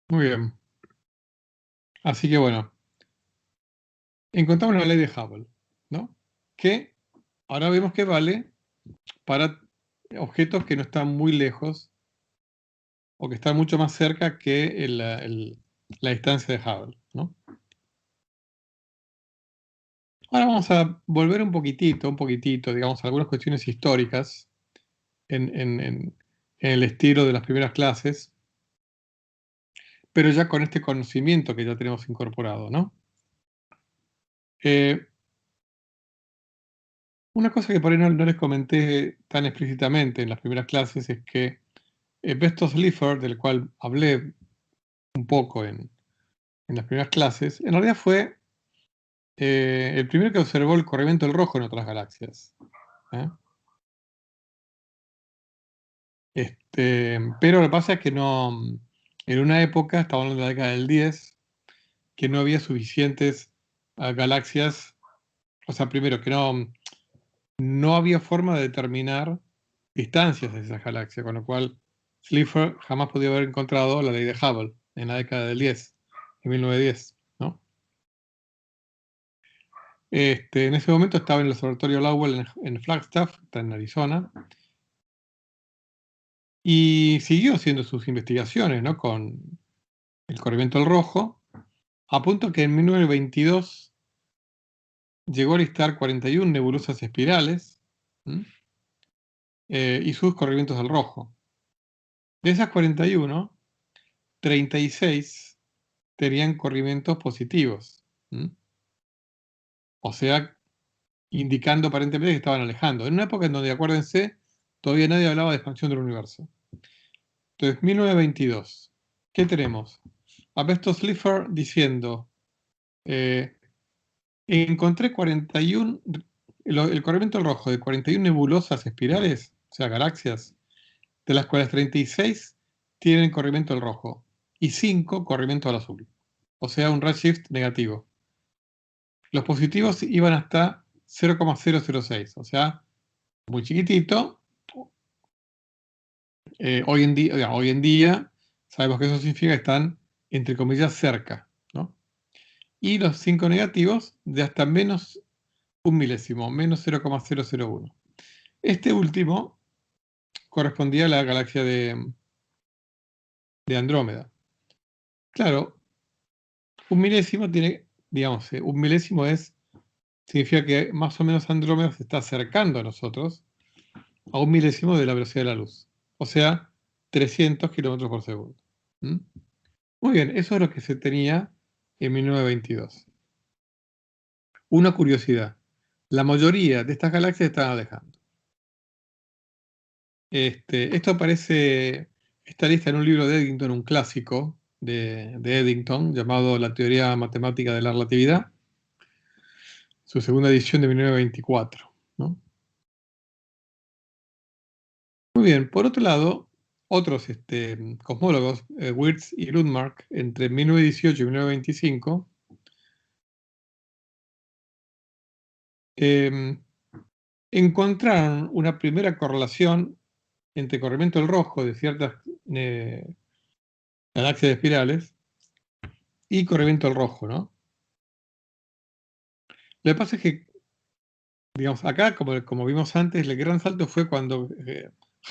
Muy bien. Así que bueno, encontramos la ley de Hubble, ¿no? Que ahora vemos que vale para objetos que no están muy lejos o que están mucho más cerca que la distancia de Hubble, ¿no? Ahora vamos a volver un poquitito, digamos, a algunas cuestiones históricas en el estilo de las primeras clases, pero ya con este conocimiento que ya tenemos incorporado, ¿no? Eh, una cosa que por ahí no les comenté tan explícitamente en las primeras clases es que Bestos Slipher, del cual hablé un poco en las primeras clases, en realidad fue el primero que observó el corrimiento del rojo en otras galaxias. ¿Eh? Pero lo que pasa es que no, en una época, estamos hablando de la década del 10, que no había suficientes galaxias, o sea, primero que no había forma de determinar distancias de esas galaxias, con lo cual Slipher jamás podía haber encontrado la ley de Hubble en la década del 10, en 1910, ¿no? En ese momento estaba en el observatorio Lowell en Flagstaff, está en Arizona, y siguió haciendo sus investigaciones, ¿no? Con el corrimiento del rojo, a punto que en 1922 llegó a listar 41 nebulosas espirales y sus corrimientos del rojo. De esas 41, 36 tenían corrimientos positivos, o sea, indicando aparentemente que estaban alejando. En una época en donde, acuérdense, todavía nadie hablaba de expansión del universo. Entonces, 1922, ¿qué tenemos? Alberto Slipher diciendo, eh, encontré 41, el corrimiento rojo de 41 nebulosas espirales, o sea, galaxias, de las cuales 36 tienen corrimiento al rojo y 5 corrimiento al azul, o sea, un redshift negativo. Los positivos iban hasta 0,006, o sea, muy chiquitito. Hoy en día sabemos que eso significa que están, entre comillas, cerca, ¿no? Y los 5 negativos de hasta menos un milésimo, menos 0,001. Este último correspondía a la galaxia de Andrómeda. Claro, un milésimo tiene, digamos, un milésimo significa que más o menos Andrómeda se está acercando a nosotros a un milésimo de la velocidad de la luz. O sea, 300 kilómetros por segundo. ¿Mm? Muy bien, eso es lo que se tenía en 1922. Una curiosidad, la mayoría de estas galaxias están alejando. Esto aparece, está lista en un libro de Eddington, un clásico de Eddington, llamado La teoría matemática de la relatividad, su segunda edición de 1924, ¿no? Muy bien, por otro lado, otros cosmólogos, Wirtz y Ludmark, entre 1918 y 1925, encontraron una primera correlación entre corrimiento del rojo de ciertas galaxias de espirales y corrimiento del rojo, ¿no? Lo que pasa es que, digamos, acá, como vimos antes, el gran salto fue cuando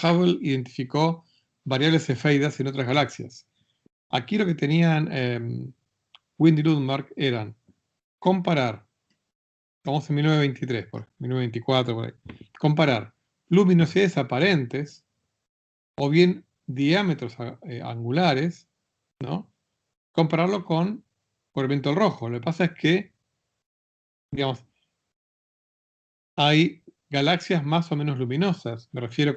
Hubble identificó variables cefeidas en otras galaxias. Aquí lo que tenían Wind y Ludmark eran comparar, vamos en 1923, 1924, por ahí, comparar luminosidades aparentes o bien diámetros angulares, ¿no? Compararlo con corrimiento del rojo. Lo que pasa es que, digamos, hay galaxias más o menos luminosas. Me refiero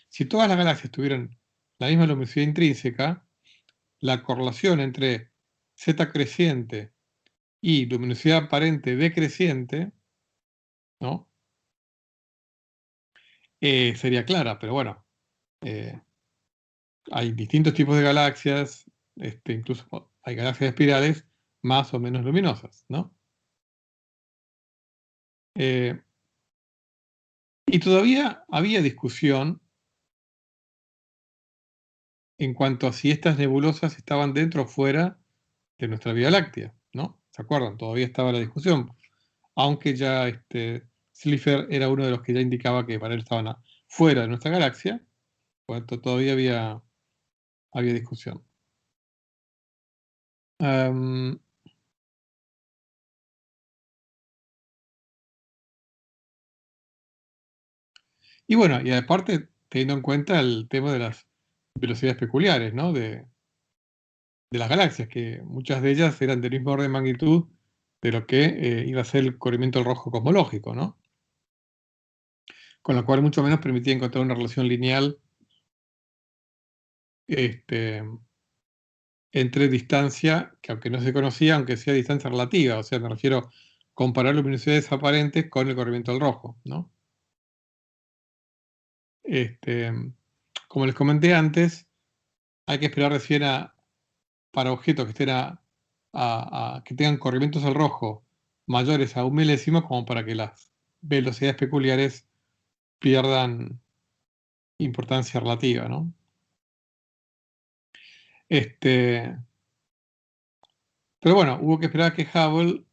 si todas las galaxias tuvieran la misma luminosidad intrínseca, la correlación entre z creciente y luminosidad aparente decreciente, ¿no? Sería clara, pero bueno, eh, hay distintos tipos de galaxias, incluso hay galaxias espirales más o menos luminosas, ¿no? Eh, y todavía había discusión en cuanto a si estas nebulosas estaban dentro o fuera de nuestra Vía Láctea, ¿no? ¿Se acuerdan? Todavía estaba la discusión, aunque ya Slipher era uno de los que ya indicaba que para él estaban fuera de nuestra galaxia, pues todavía había discusión. Y bueno, y aparte, teniendo en cuenta el tema de las velocidades peculiares, ¿no? De las galaxias, que muchas de ellas eran del mismo orden de magnitud de lo que iba a ser el corrimiento del rojo cosmológico, ¿no? Con lo cual mucho menos permitía encontrar una relación lineal entre distancia, que aunque no se conocía, aunque sea distancia relativa, o sea, me refiero a comparar luminosidades aparentes con el corrimiento del rojo, ¿no? Como les comenté antes, hay que esperar recién para objetos que estén que tengan corrimientos al rojo mayores a 1 milésimo, como para que las velocidades peculiares pierdan importancia relativa, ¿no? Pero bueno, hubo que esperar a que Hubble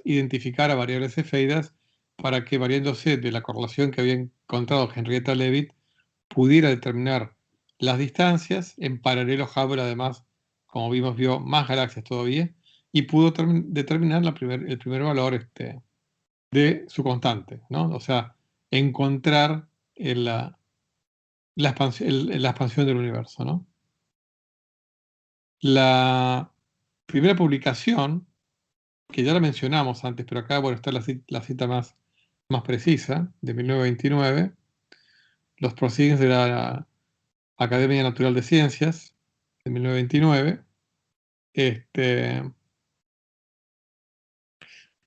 identificara variables cefeidas para que, variándose de la correlación que había encontrado Henrietta Leavitt, pudiera determinar las distancias. En paralelo, Hubble, además, como vimos, vio más galaxias todavía y pudo determinar el primer valor de su constante, ¿no? O sea, encontrar la expansión del universo, ¿no? La primera publicación, que ya la mencionamos antes, pero acá, bueno, está la cita más precisa, de 1929, los Proceedings de la Academia Natural de Ciencias, de 1929.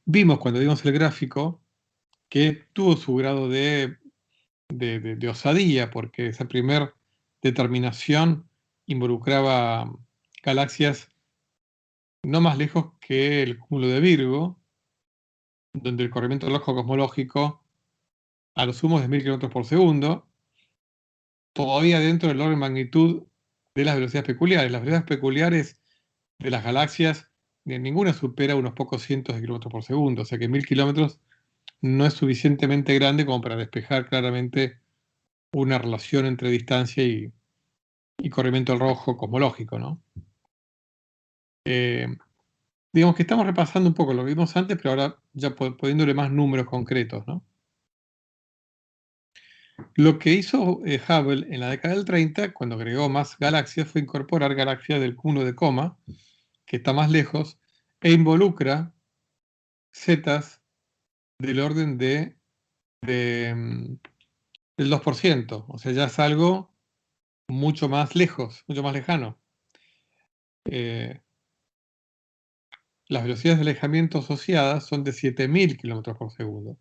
Vimos cuando vimos el gráfico que tuvo su grado de osadía, porque esa primera determinación involucraba galaxias no más lejos que el cúmulo de Virgo, donde el corrimiento del ojo cosmológico a lo sumo es de 1000 km por segundo, todavía dentro del orden de magnitud de las velocidades peculiares. Las velocidades peculiares de las galaxias, ninguna supera unos pocos cientos de kilómetros por segundo, o sea que 1000 kilómetros no es suficientemente grande como para despejar claramente una relación entre distancia y corrimiento del rojo cosmológico, ¿no? Digamos que estamos repasando un poco lo que vimos antes, pero ahora ya poniéndole más números concretos, ¿no? Lo que hizo Hubble en la década del 30, cuando agregó más galaxias, fue incorporar galaxias del cúmulo de Coma, que está más lejos, e involucra zetas del orden del 2%. O sea, ya es algo mucho más lejos, mucho más lejano. Las velocidades de alejamiento asociadas son de 7000 km por segundo.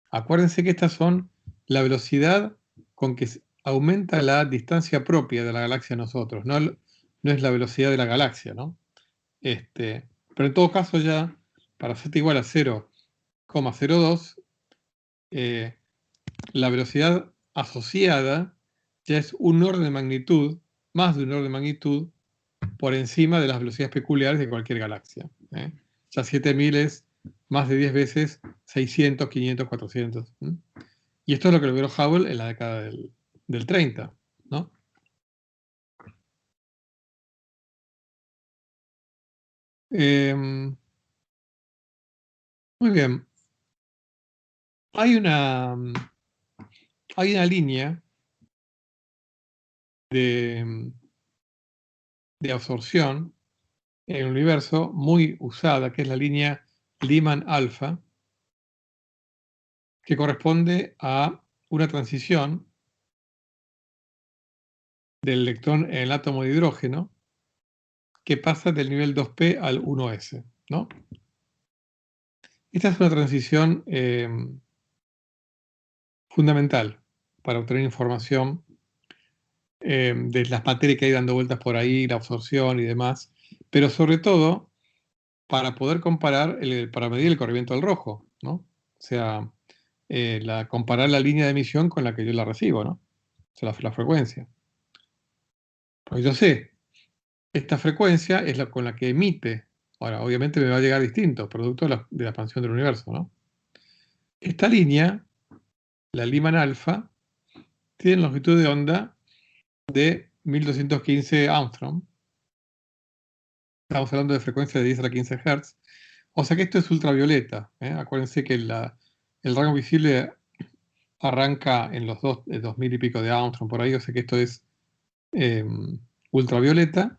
Acuérdense que estas son la velocidad con que aumenta la distancia propia de la galaxia a nosotros, no es la velocidad de la galaxia, ¿no? Pero en todo caso ya, para z igual a 0,02, la velocidad asociada ya es un orden de magnitud, más de un orden de magnitud, por encima de las velocidades peculiares de cualquier galaxia. Ya 7000 es más de 10 veces 600, 500, 400. Y esto es lo que logró Hubble en la década del 30, ¿no? Muy bien. Hay una línea de absorción en el universo muy usada, que es la línea Lyman-alfa, que corresponde a una transición del electrón en el átomo de hidrógeno que pasa del nivel 2p al 1s, ¿no? Esta es una transición fundamental para obtener información de las materias que hay dando vueltas por ahí, la absorción y demás, pero sobre todo para poder comparar, para medir el corrimiento del rojo, ¿no? O sea, comparar la línea de emisión con la que yo la recibo, ¿no? O sea, la frecuencia. Porque yo sé, esta frecuencia es la con la que emite. Ahora, obviamente me va a llegar distinto, producto de la expansión del universo, ¿no? Esta línea, la Lyman alfa, tiene longitud de onda de 1215 Armstrong. Estamos hablando de frecuencia de 10 a la 15 Hz. O sea que esto es ultravioleta. Acuérdense que el rango visible arranca en los 2000 y pico de Armstrong por ahí. O sea que esto es ultravioleta.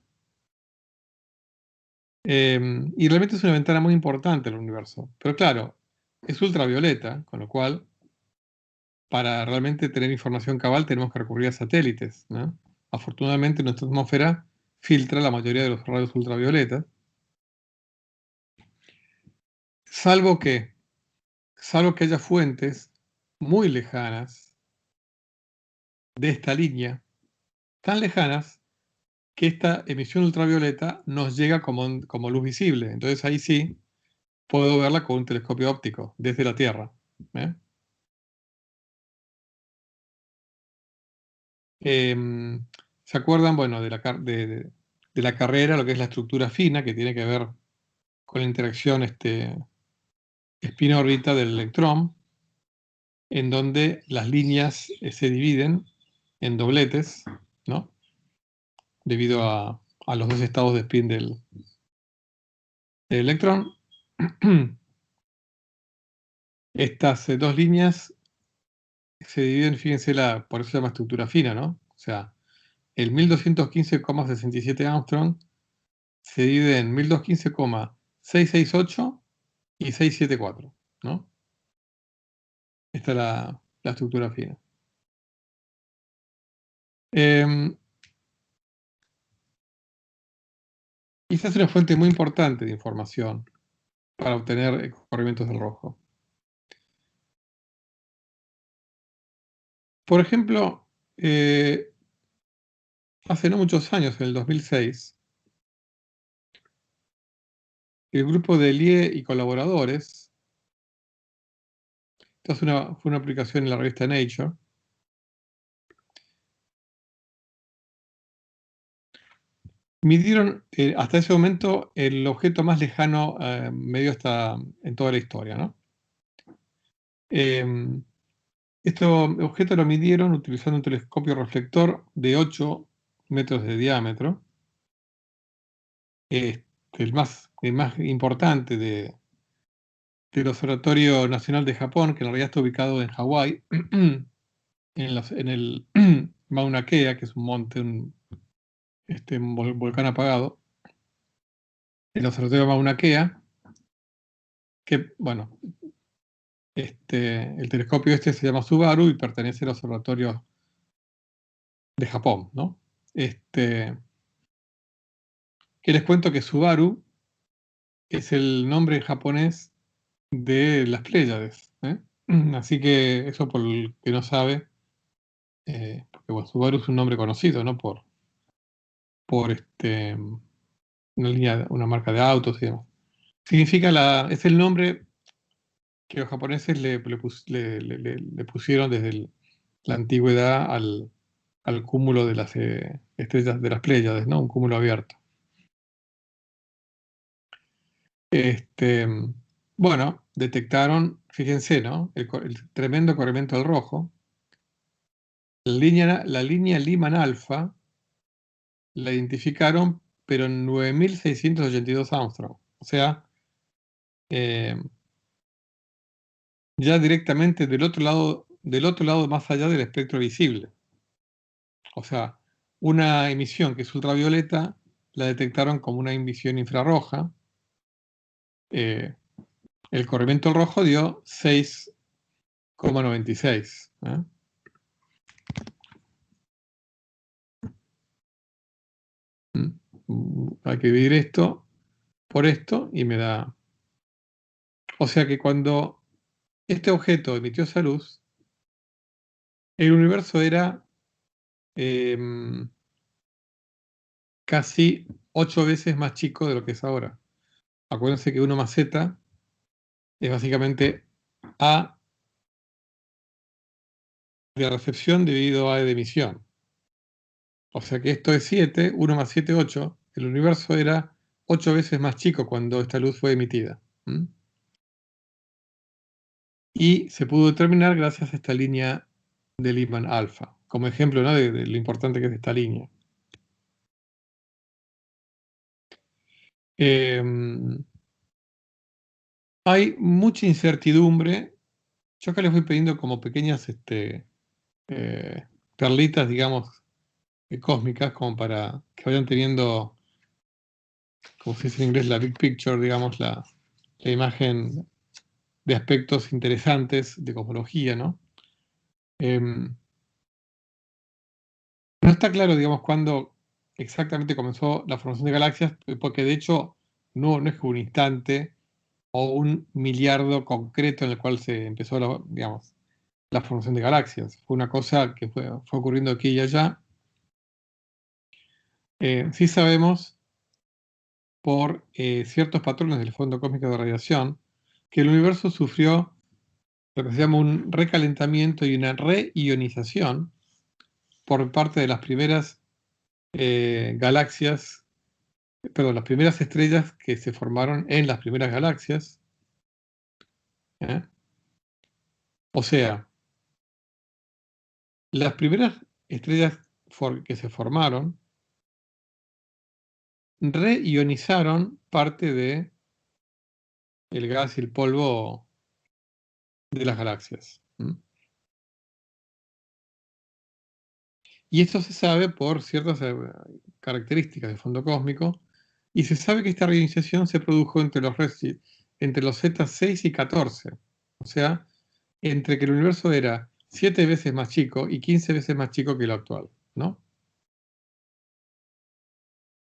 Y realmente es una ventana muy importante el universo. Pero claro, es ultravioleta, con lo cual, para realmente tener información cabal, tenemos que recurrir a satélites, ¿no? Afortunadamente, nuestra atmósfera filtra la mayoría de los rayos ultravioletas, salvo que haya fuentes muy lejanas de esta línea, tan lejanas que esta emisión ultravioleta nos llega como luz visible. Entonces ahí sí puedo verla con un telescopio óptico desde la Tierra. ¿eh? ¿Se acuerdan, bueno, de la carrera, lo que es la estructura fina, que tiene que ver con la interacción espín-órbita del electrón, en donde las líneas se dividen en dobletes, ¿no? Debido a los dos estados de spin del electrón. Estas dos líneas se dividen, fíjense, por eso se llama estructura fina, ¿no? O sea, el 1215,67 Armstrong se divide en 1215,668 y 674, ¿no? Esta es la estructura fina. Y esta es una fuente muy importante de información para obtener corrimientos del rojo. Por ejemplo, hace no muchos años, en el 2006, el grupo de Lie y colaboradores, esta fue una publicación en la revista Nature, midieron hasta ese momento el objeto más lejano medio hasta en toda la historia, ¿no? Este objeto lo midieron utilizando un telescopio reflector de 8 metros de diámetro, el más importante del Observatorio Nacional de Japón, que en realidad está ubicado en Hawái, en el Mauna Kea, que es un monte, un volcán apagado. El Observatorio Mauna Kea, que, bueno, el telescopio este se llama Subaru y pertenece al Observatorio de Japón, ¿no? Que les cuento que Subaru es el nombre en japonés de las Pléyades. Así que eso por el que no sabe, porque bueno, Subaru es un nombre conocido, ¿no? Por una marca de autos y demás. Es el nombre que los japoneses le pusieron desde la antigüedad al cúmulo de las estrellas de las Pléyades, ¿no? Un cúmulo abierto. Bueno, detectaron, fíjense, ¿no? El tremendo corrimiento del rojo. La línea Lyman alfa la identificaron, pero en 9682 Armstrong. O sea, eh, ya directamente del otro lado más allá del espectro visible. O sea, una emisión que es ultravioleta la detectaron como una emisión infrarroja. El corrimiento rojo dio 6,96. Hay que dividir esto por esto y me da... O sea que cuando este objeto emitió esa luz, el universo era casi 8 veces más chico de lo que es ahora. Acuérdense que 1 más z es básicamente A de recepción dividido A de emisión. O sea que esto es 7, 1 más 7, 8. El universo era 8 veces más chico cuando esta luz fue emitida. Y se pudo determinar gracias a esta línea de Lyman alfa, como ejemplo, ¿no?, de lo importante que es esta línea. Hay mucha incertidumbre. Yo acá les voy pidiendo como pequeñas perlitas, digamos, cósmicas, como para que vayan teniendo, como se dice en inglés, la big picture, digamos, la imagen de aspectos interesantes de cosmología, ¿no? No está claro, digamos, cuándo exactamente comenzó la formación de galaxias, porque de hecho no es que un instante o un miliardo concreto en el cual se empezó digamos, la formación de galaxias. Fue una cosa que fue ocurriendo aquí y allá. Sí sabemos por ciertos patrones del fondo cósmico de radiación que el universo sufrió lo que se llama un recalentamiento y una reionización por parte de las primeras galaxias, perdón, las primeras estrellas que se formaron en las primeras galaxias. ¿eh? O sea, las primeras estrellas que se formaron reionizaron parte de el gas y el polvo de las galaxias. Y esto se sabe por ciertas características del fondo cósmico, y se sabe que esta reionización se produjo entre los Z6 y 14, o sea, entre que el universo era 7 veces más chico y 15 veces más chico que lo actual, ¿no?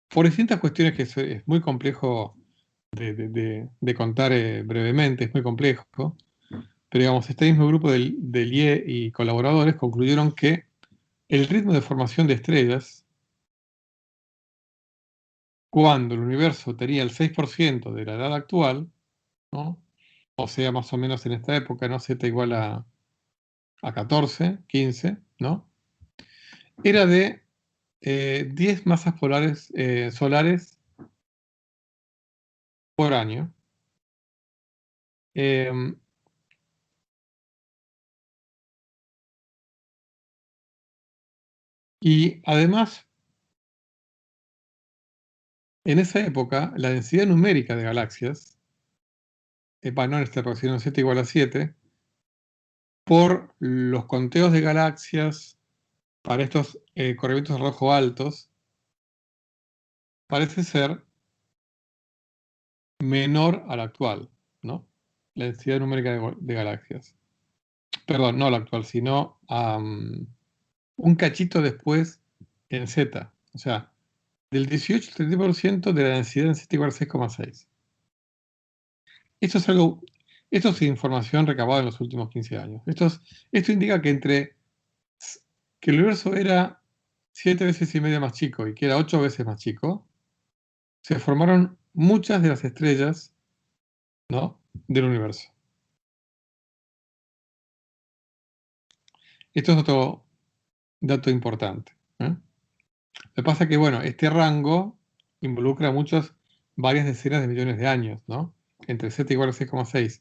Por distintas cuestiones que es muy complejo de contar brevemente, es muy complejo, pero digamos, este mismo grupo del IE y colaboradores concluyeron que el ritmo de formación de estrellas, cuando el universo tenía el 6% de la edad actual, ¿no?, o sea, más o menos en esta época, ¿no?, Z igual a 14, 15, ¿no?, era de 10 masas solares por año. Em, y además, en esa época, la densidad numérica de galaxias, no en esta aproximación Z igual a 7, por los conteos de galaxias para estos corrimientos de rojo altos, parece ser menor a la actual, ¿no? La densidad numérica de galaxias. Perdón, no la actual, sino un cachito después en Z. O sea, del 18 al 30% de la densidad en Z igual a 6,6. Esto es información recabada en los últimos 15 años. Esto indica que el universo era 7 veces y media más chico y que era 8 veces más chico, se formaron muchas de las estrellas, ¿no?, del universo. Esto es otro dato importante. Lo que pasa es que, bueno, este rango involucra varias decenas de millones de años, ¿no? Entre Z igual a 6,6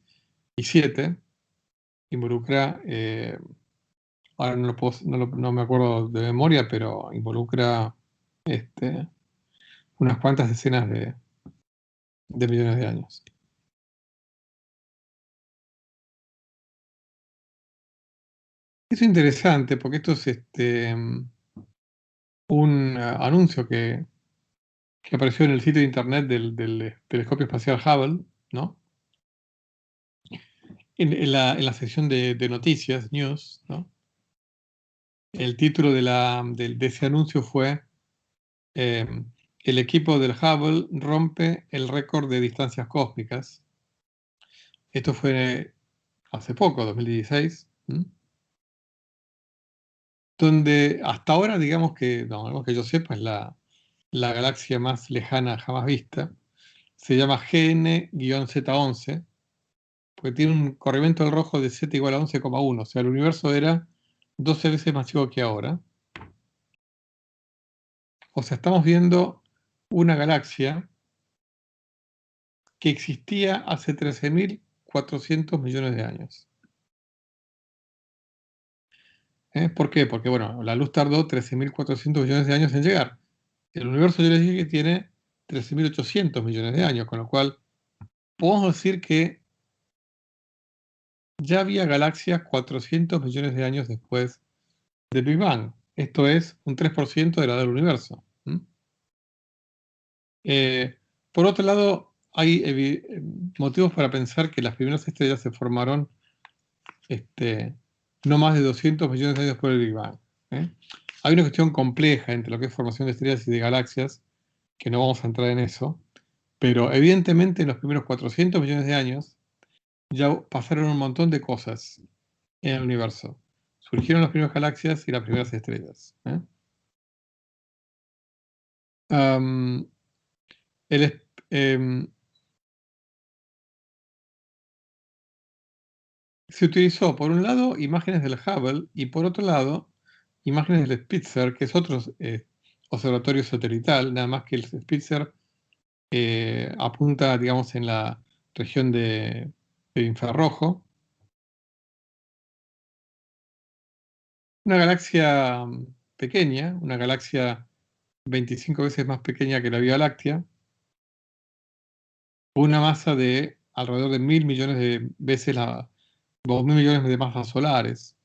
y 7 involucra, ahora no me acuerdo de memoria, pero involucra unas cuantas decenas de millones de años. Es interesante porque esto es un anuncio que apareció en el sitio de internet del telescopio espacial Hubble, ¿no? En la sección de noticias, news, ¿no? El título de ese anuncio fue el equipo del Hubble rompe el récord de distancias cósmicas. Esto fue hace poco, 2016, donde hasta ahora, digamos que, no, algo que yo sepa, es la galaxia más lejana jamás vista. Se llama GN-Z11, porque tiene un corrimiento del rojo de Z igual a 11,1. O sea, el universo era 12 veces más chico que ahora. O sea, estamos viendo una galaxia que existía hace 13.400 millones de años. ¿Por qué? Porque, bueno, la luz tardó 13.400 millones de años en llegar. El universo, yo les dije que tiene 13.800 millones de años, con lo cual podemos decir que ya había galaxias 400 millones de años después del Big Bang. Esto es un 3% de la edad del universo. Por otro lado, hay motivos para pensar que las primeras estrellas se formaron no más de 200 millones de años después del Big Bang. Hay una cuestión compleja entre lo que es formación de estrellas y de galaxias, que no vamos a entrar en eso, pero evidentemente en los primeros 400 millones de años ya pasaron un montón de cosas en el universo. Surgieron las primeras galaxias y las primeras estrellas. El, Se utilizó, por un lado, imágenes del Hubble y, por otro lado, imágenes del Spitzer, que es otro observatorio satelital, nada más que el Spitzer apunta, digamos, en la región de infrarrojo. Una galaxia pequeña, una galaxia 25 veces más pequeña que la Vía Láctea, una masa de alrededor de 1.000 millones de veces 2.000 millones de masas solares.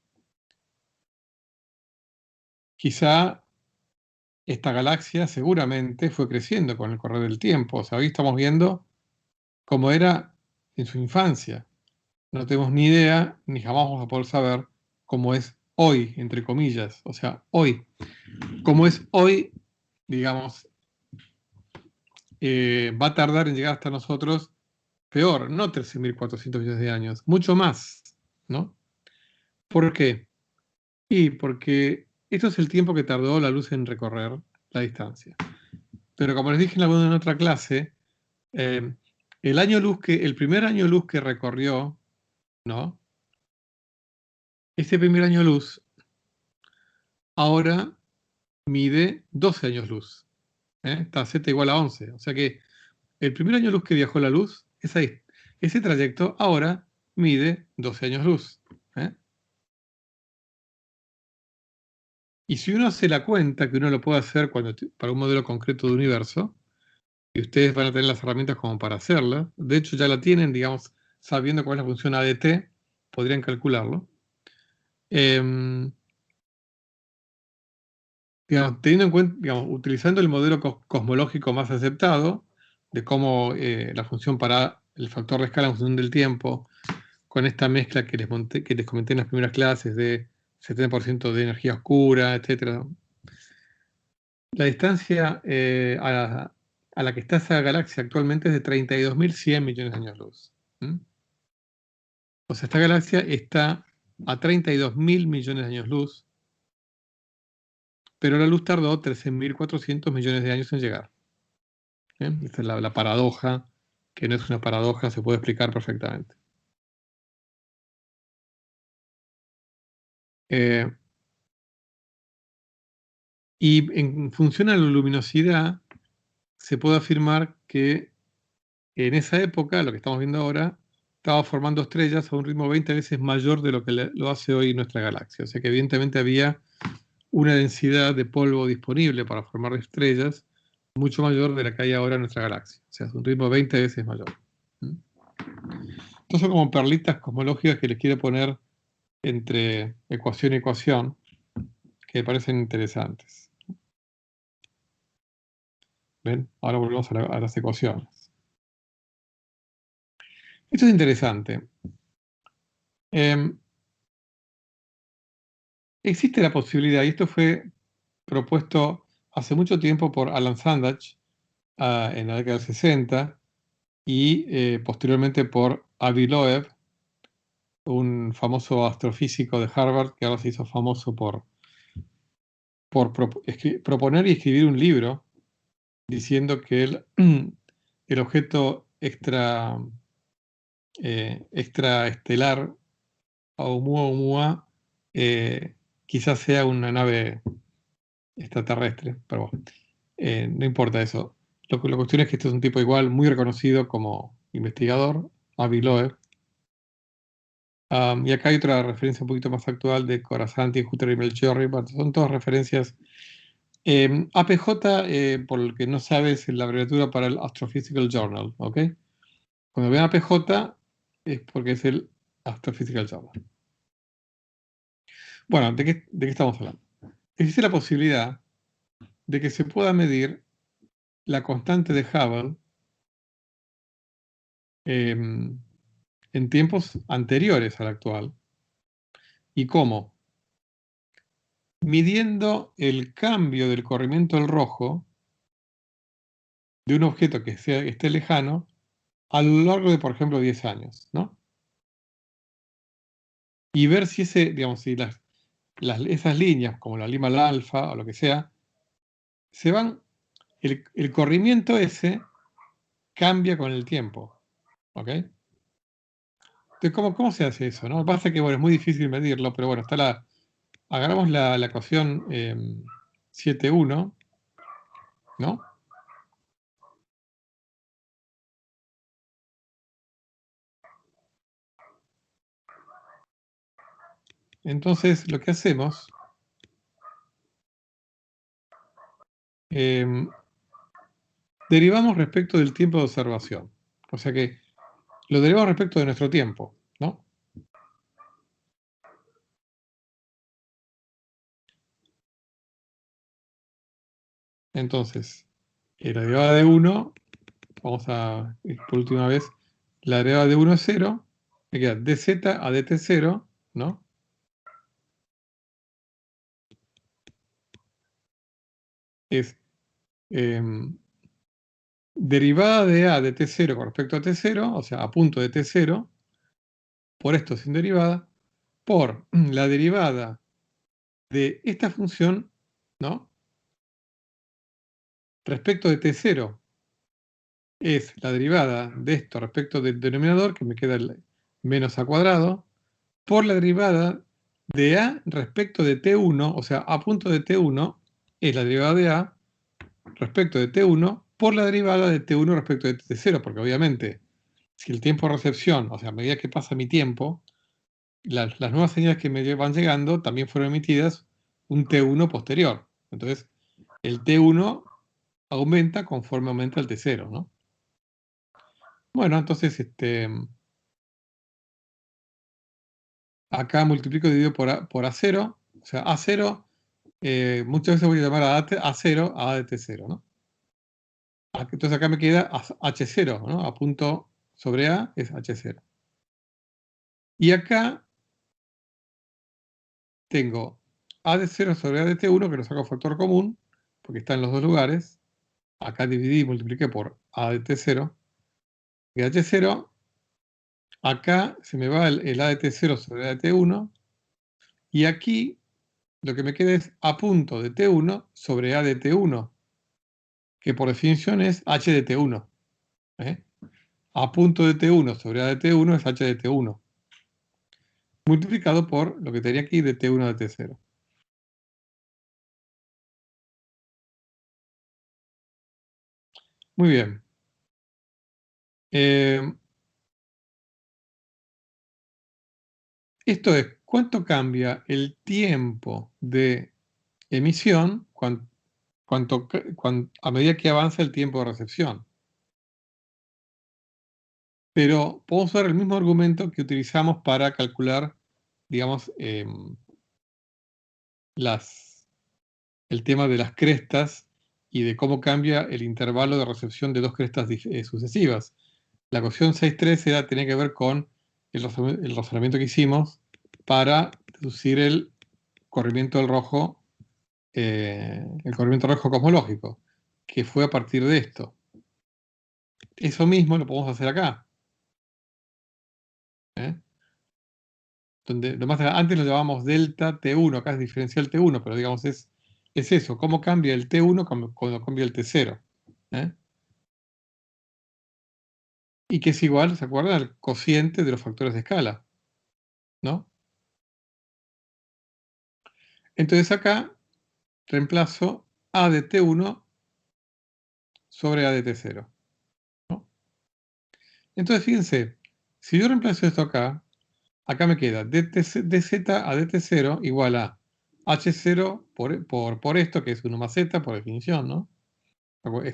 Quizá esta galaxia seguramente fue creciendo con el correr del tiempo. O sea, hoy estamos viendo cómo era en su infancia. No tenemos ni idea, ni jamás vamos a poder saber cómo es hoy, entre comillas. O sea, hoy. Cómo es hoy, digamos, va a tardar en llegar hasta nosotros peor, no 13.400 millones de años, mucho más, ¿no? ¿Por qué? Y porque esto es el tiempo que tardó la luz en recorrer la distancia. Pero como les dije en otra clase, eh, el primer año luz que recorrió, ¿no? Ese primer año luz ahora mide 12 años luz. Está z igual a 11. O sea que el primer año luz que viajó la luz, ese trayecto ahora mide 12 años luz. Y si uno hace la cuenta, que uno lo puede hacer para un modelo concreto de universo, y ustedes van a tener las herramientas como para hacerla, de hecho ya la tienen, digamos, sabiendo cuál es la función ADT, podrían calcularlo. Digamos, teniendo en cuenta, digamos, utilizando el modelo cosmológico más aceptado, de cómo la función para el factor de escala en función del tiempo, con esta mezcla que les comenté en las primeras clases de 70% de energía oscura, etc. La distancia a la que está esa galaxia actualmente es de 32.100 millones de años luz. O sea, esta galaxia está a 32.000 millones de años luz, pero la luz tardó 13.400 millones de años en llegar. Esta es la paradoja, que no es una paradoja, se puede explicar perfectamente. Y en función a la luminosidad, se puede afirmar que en esa época, lo que estamos viendo ahora, estaba formando estrellas a un ritmo 20 veces mayor de lo que lo hace hoy nuestra galaxia. O sea que evidentemente había una densidad de polvo disponible para formar estrellas mucho mayor de la que hay ahora en nuestra galaxia. O sea, es un ritmo 20 veces mayor. Estos son como perlitas cosmológicas que les quiero poner entre ecuación y ecuación, que me parecen interesantes. ¿Ven? Ahora volvemos a las ecuaciones. Esto es interesante. Existe la posibilidad, y esto fue propuesto hace mucho tiempo por Alan Sandage en la década del 60 y posteriormente por Avi Loeb, un famoso astrofísico de Harvard que ahora se hizo famoso por proponer y escribir un libro diciendo que el objeto extraestelar Oumuamua quizás sea una nave extraterrestre, pero bueno. No importa eso. La cuestión es que este es un tipo igual muy reconocido como investigador, Avi Loeb. Y acá hay otra referencia un poquito más actual de Corasanti, Hutter y Melchiorri. Son todas referencias. APJ, por el que no sabes, es la abreviatura para el Astrophysical Journal, ¿ok? Cuando vean APJ es porque es el Astrophysical Journal. Bueno, ¿de qué estamos hablando? Existe la posibilidad de que se pueda medir la constante de Hubble en tiempos anteriores al actual. ¿Y cómo? Midiendo el cambio del corrimiento del rojo de un objeto que esté lejano a lo largo de, por ejemplo, 10 años, ¿no? Y ver si digamos, si esas líneas, como la lima al alfa o lo que sea, el corrimiento ese cambia con el tiempo, ¿ok? Entonces, ¿cómo se hace eso, no? Pasa que, bueno, es muy difícil medirlo, pero bueno, agarramos la ecuación 7.1, ¿no? Entonces, lo que hacemos, derivamos respecto del tiempo de observación. O sea que lo derivamos respecto de nuestro tiempo, ¿no? Entonces, la derivada de 1, vamos a, por última vez, la derivada de 1 es 0, me queda dz a dt0, ¿no? Es derivada de a de t0 con respecto a t0, o sea, a punto de t0, por esto sin derivada, por la derivada de esta función, ¿no? Respecto de t0 es la derivada de esto respecto del denominador, que me queda el menos a cuadrado, por la derivada de a respecto de t1, o sea, a punto de t1 es la derivada de a respecto de t1 por la derivada de t1 respecto de t0, porque obviamente si el tiempo de recepción, o sea, a medida que pasa mi tiempo, las nuevas señales que me van llegando también fueron emitidas un t1 posterior. Entonces, el t1 aumenta conforme aumenta el t0, ¿no? Bueno, entonces, acá multiplico y divido por A0, o sea, A0, muchas veces voy a llamar a A0 a A de T0, ¿no? Entonces acá me queda H0, ¿no? A punto sobre A es H0. Y acá tengo A de 0 sobre A de T1, que lo saco factor común, porque está en los dos lugares. Acá dividí y multipliqué por A de T0. Y H0, acá se me va el A de T0 sobre A de T1. Y aquí lo que me queda es A punto de T1 sobre A de T1, que por definición es H de T1. ¿eh? A punto de T1 sobre A de T1 es H de T1, multiplicado por lo que tenía aquí de T1 de T0. Muy bien. Esto es, ¿cuánto cambia el tiempo de emisión a medida que avanza el tiempo de recepción? Pero podemos usar el mismo argumento que utilizamos para calcular, digamos, el tema de las crestas y de cómo cambia el intervalo de recepción de dos crestas sucesivas. La ecuación 6.3 tenía que ver con el razonamiento que hicimos para deducir el corrimiento del rojo, el corrimiento rojo cosmológico, que fue a partir de esto. Eso mismo lo podemos hacer acá. ¿eh? Donde, antes lo llamábamos delta T1, acá es diferencial T1, pero digamos es eso, cómo cambia el T1 cuando cambia el T0. ¿eh? Y que es igual, ¿se acuerdan? Al cociente de los factores de escala, ¿no? Entonces acá reemplazo A de T1 sobre A de T0, ¿no? Entonces, fíjense, si yo reemplazo esto acá me queda dz a dt0 igual a h0 por esto, que es 1 más z, por definición, ¿no?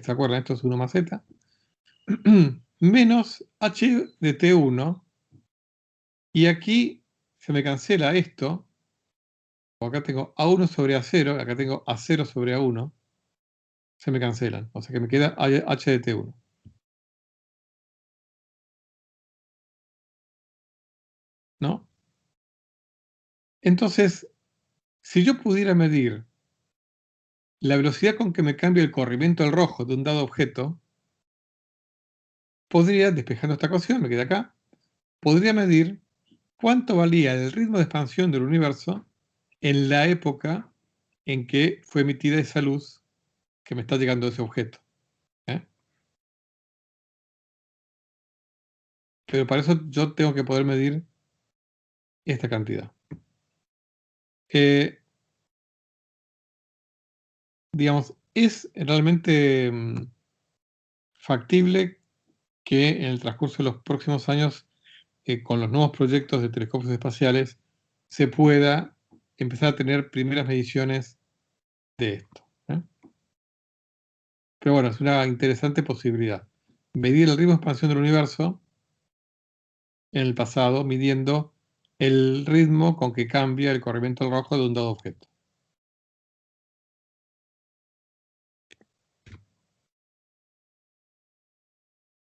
¿Se acuerdan? Esto es 1 más z. Menos h de t1. Y aquí se me cancela esto. Acá tengo a1 sobre a0, acá tengo a0 sobre a1. Se me cancelan. O sea que me queda h de t1. ¿No? Entonces, si yo pudiera medir la velocidad con que me cambia el corrimiento al rojo de un dado objeto, podría, despejando esta ecuación, me queda acá, podría medir cuánto valía el ritmo de expansión del universo en la época en que fue emitida esa luz que me está llegando de ese objeto. ¿Eh? Pero para eso yo tengo que poder medir esta cantidad. Digamos, es realmente factible que en el transcurso de los próximos años, con los nuevos proyectos de telescopios espaciales, se pueda empezar a tener primeras mediciones de esto. Pero bueno, es una interesante posibilidad. Medir el ritmo de expansión del universo en el pasado, midiendo el ritmo con que cambia el corrimiento al rojo de un dado objeto.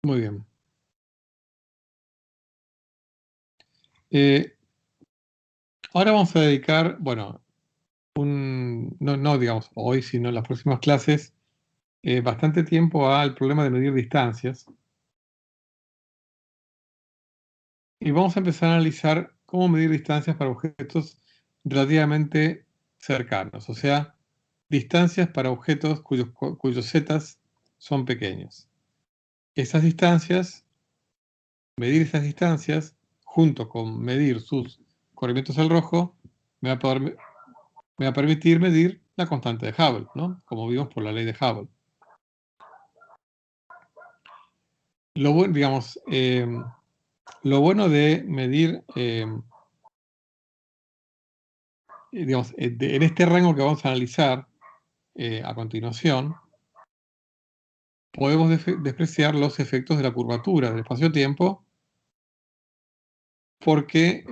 Muy bien. Ahora vamos a dedicar, bueno, no digamos hoy, sino en las próximas clases, bastante tiempo al problema de medir distancias. Y vamos a empezar a analizar cómo medir distancias para objetos relativamente cercanos, o sea, distancias para objetos cuyos zetas son pequeños. Esas distancias, medir esas distancias, junto con medir sus corrimientos al rojo, me va a permitir medir la constante de Hubble, ¿no? Como vimos por la ley de Hubble. Lo bueno, digamos, lo bueno de medir, digamos, en este rango que vamos a analizar a continuación, podemos despreciar los efectos de la curvatura del espacio-tiempo, porque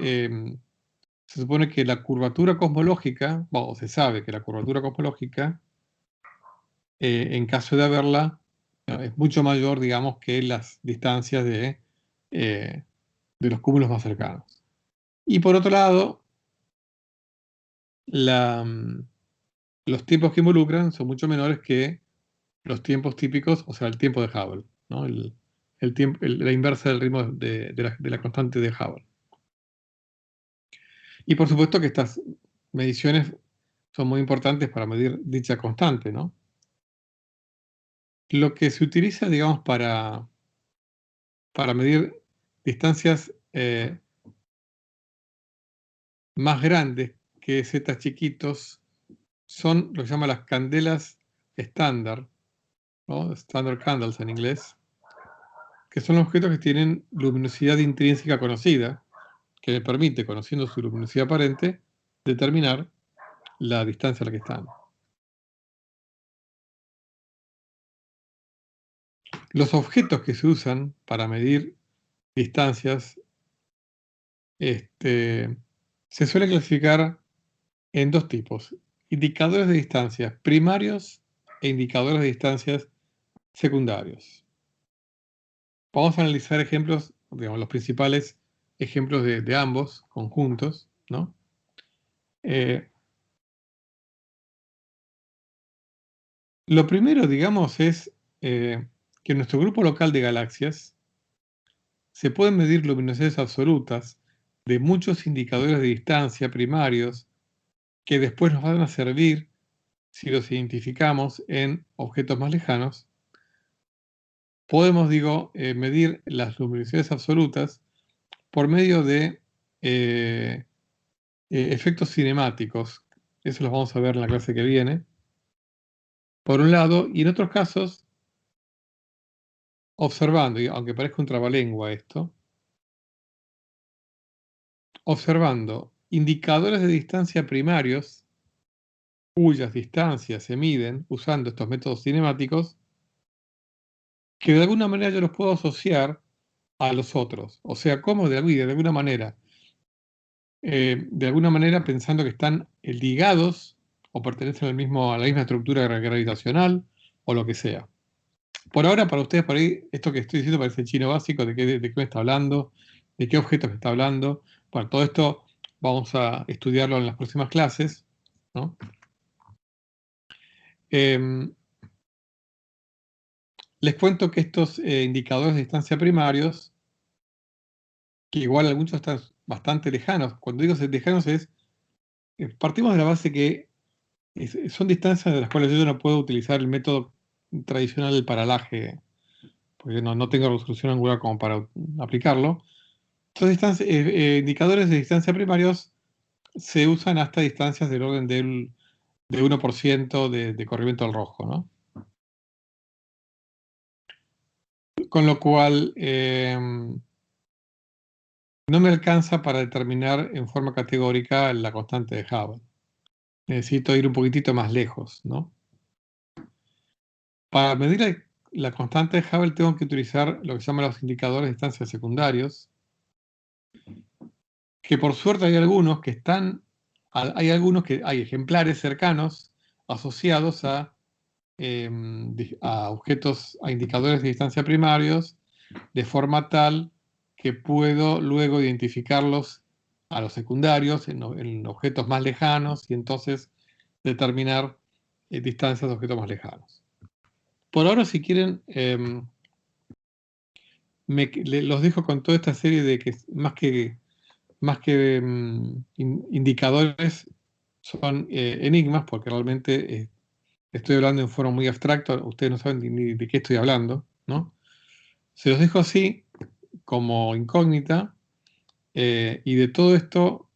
se supone que la curvatura cosmológica, o se sabe que la curvatura cosmológica, en caso de haberla, es mucho mayor, digamos, que las distancias de los cúmulos más cercanos. Y por otro lado, los tiempos que involucran son mucho menores que los tiempos típicos, o sea, el tiempo de Hubble, ¿no? La inversa del ritmo de la constante de Hubble. Y por supuesto que estas mediciones son muy importantes para medir dicha constante, ¿no? Lo que se utiliza, digamos, para medir distancias más grandes que z chiquitos son lo que se llama las candelas estándar, ¿no? Standard candles en inglés, que son los objetos que tienen luminosidad intrínseca conocida, que le permite, conociendo su luminosidad aparente, determinar la distancia a la que están. Los objetos que se usan para medir distancias se suele clasificar en dos tipos: indicadores de distancias primarios e indicadores de distancias secundarios. Vamos a analizar ejemplos, digamos, los principales ejemplos de ambos conjuntos, ¿no? Lo primero, digamos, es que en nuestro grupo local de galaxias se pueden medir luminosidades absolutas de muchos indicadores de distancia primarios que después nos van a servir si los identificamos en objetos más lejanos. Podemos, digo, medir las luminosidades absolutas por medio de efectos cinemáticos. Eso los vamos a ver en la clase que viene. Por un lado, y en otros casos observando, y aunque parezca un trabalengua esto, observando indicadores de distancia primarios cuyas distancias se miden usando estos métodos cinemáticos, que de alguna manera yo los puedo asociar a los otros. O sea, ¿cómo? De alguna manera pensando que están ligados o pertenecen a la misma estructura gravitacional o lo que sea. Por ahora, para ustedes, por ahí, esto que estoy diciendo parece chino básico, de qué me está hablando, de qué objetos me está hablando. Bueno, todo esto vamos a estudiarlo en las próximas clases, ¿no? Les cuento que estos indicadores de distancia primarios, que igual algunos están bastante lejanos, cuando digo lejanos partimos de la base que son distancias de las cuales yo no puedo utilizar el método tradicional del paralaje, porque no tengo resolución angular como para aplicarlo. Entonces, indicadores de distancia primarios se usan hasta distancias del orden de 1% de corrimiento al rojo, ¿no? Con lo cual, no me alcanza para determinar en forma categórica la constante de Hubble. Necesito ir un poquitito más lejos, ¿no? Para medir la constante de Hubble tengo que utilizar lo que se llaman los indicadores de distancia secundarios, que por suerte hay algunos que hay ejemplares cercanos asociados a a indicadores de distancia primarios, de forma tal que puedo luego identificarlos a los secundarios en objetos más lejanos y entonces determinar distancias de objetos más lejanos. Por ahora, si quieren, los dejo con toda esta serie de que indicadores son enigmas, porque realmente estoy hablando en forma muy abstracta, ustedes no saben ni de qué estoy hablando, ¿no? Se los dejo así, como incógnita, y de todo esto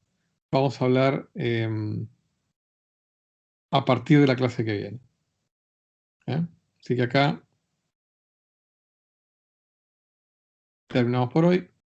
vamos a hablar a partir de la clase que viene. Así que acá terminamos por hoy.